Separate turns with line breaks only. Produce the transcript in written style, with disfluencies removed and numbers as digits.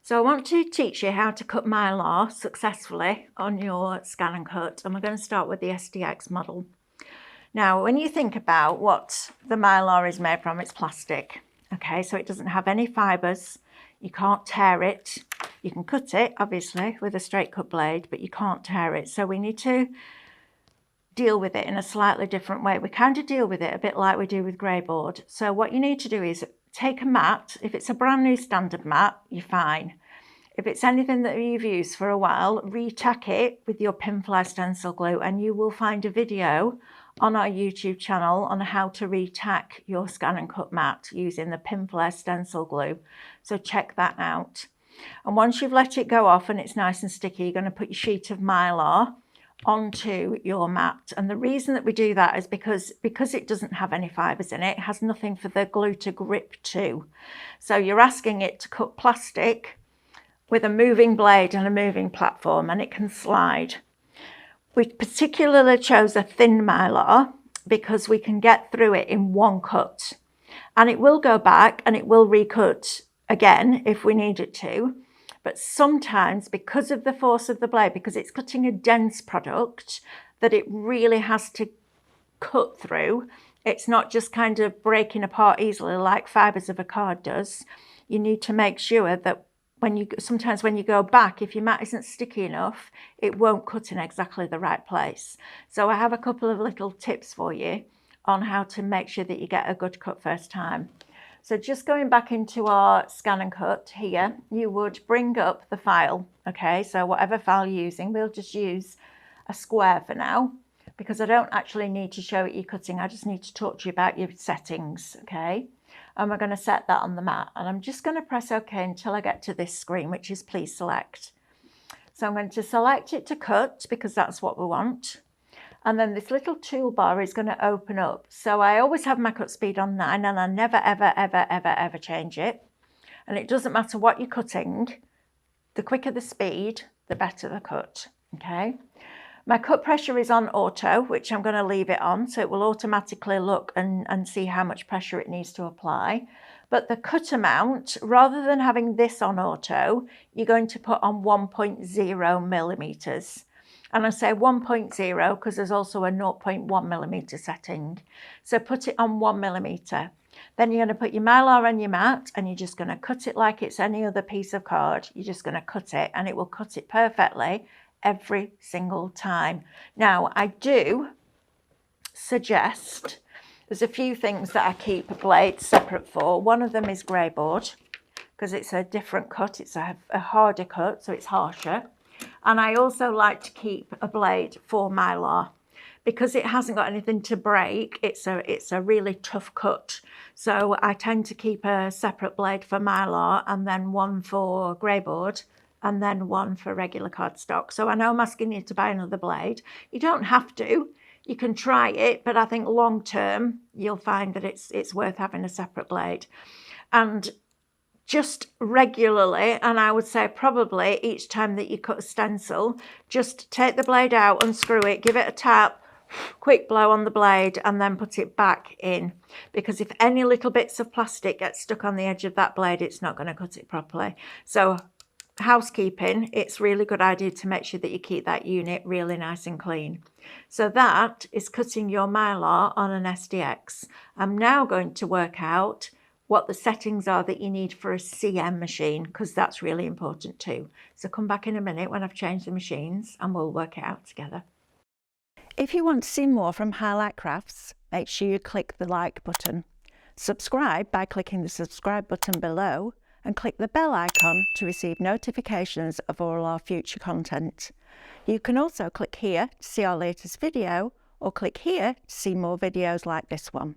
So I want to teach you how to cut Mylar successfully on your ScanNCut, and we're going to start with the SDX model. Now, when you think about what the Mylar is made from, it's plastic. Okay, so it doesn't have any fibres. You can't tear it. You can cut it, obviously, with a straight cut blade, but you can't tear it. So we need to deal with it in a slightly different way. We kind of deal with it a bit like we do with grey board. So what you need to do is take a mat. If it's a brand new standard mat, you're fine. If it's anything that you've used for a while, retack it with your pinfly stencil glue, and you will find a video on our YouTube channel on how to retack your ScanNCut mat using the pinfly stencil glue. So check that out. And once you've let it go off and it's nice and sticky, you're going to put your sheet of Mylar onto your mat. And the reason that we do that is because it doesn't have any fibres in it. It has nothing for the glue to grip to. So you're asking it to cut plastic with a moving blade and a moving platform, and it can slide. We particularly chose a thin Mylar because we can get through it in one cut, and it will go back and it will recut again if we need it to. But sometimes, because of the force of the blade, because it's cutting a dense product that it really has to cut through, it's not just kind of breaking apart easily like fibres of a card does. You need to make sure that sometimes when you go back, if your mat isn't sticky enough, it won't cut in exactly the right place. So I have a couple of little tips for you on how to make sure that you get a good cut first time. So just going back into our ScanNCut here, you would bring up the file, okay? So whatever file you're using, we'll just use a square for now because I don't actually need to show it you cutting. I just need to talk to you about your settings, okay? And we're going to set that on the mat. And I'm just going to press OK until I get to this screen, which is please select. So I'm going to select it to cut because that's what we want. And then this little toolbar is going to open up. So I always have my cut speed on 9 and I never, ever, ever, ever, ever change it. And it doesn't matter what you're cutting. The quicker the speed, the better the cut, okay? My cut pressure is on auto, which I'm going to leave it on, so it will automatically look and see how much pressure it needs to apply. But the cut amount, rather than having this on auto, you're going to put on 1.0 millimeters. And I say 1.0 because there's also a 0.1 millimeter setting. So put it on 1 millimeter. Then you're going to put your Mylar on your mat and you're just going to cut it like it's any other piece of card. You're just going to cut it and it will cut it perfectly every single time. Now, I do suggest there's a few things that I keep blades separate for. One of them is grey board because it's a different cut. It's a harder cut, so it's harsher. And I also like to keep a blade for Mylar because it hasn't got anything to break. It's a really tough cut. So I tend to keep a separate blade for Mylar and then one for grey board, and then one for regular cardstock. So I know I'm asking you to buy another blade. You don't have to. You can try it, but I think long term, you'll find that it's worth having a separate blade. And just regularly, and I would say probably each time that you cut a stencil, just take the blade out, unscrew it, give it a tap, quick blow on the blade, and then put it back in. Because if any little bits of plastic get stuck on the edge of that blade, it's not going to cut it properly. So housekeeping, it's really good idea to make sure that you keep that unit really nice and clean. So that is cutting your Mylar on an SDX. I'm now going to work out what the settings are that you need for a CM machine, because that's really important too. So come back in a minute when I've changed the machines and we'll work it out together.
If you want to see more from Highlight Crafts, make sure you click the like button. Subscribe by clicking the subscribe button below, and click the bell icon to receive notifications of all our future content. You can also click here to see our latest video, or click here to see more videos like this one.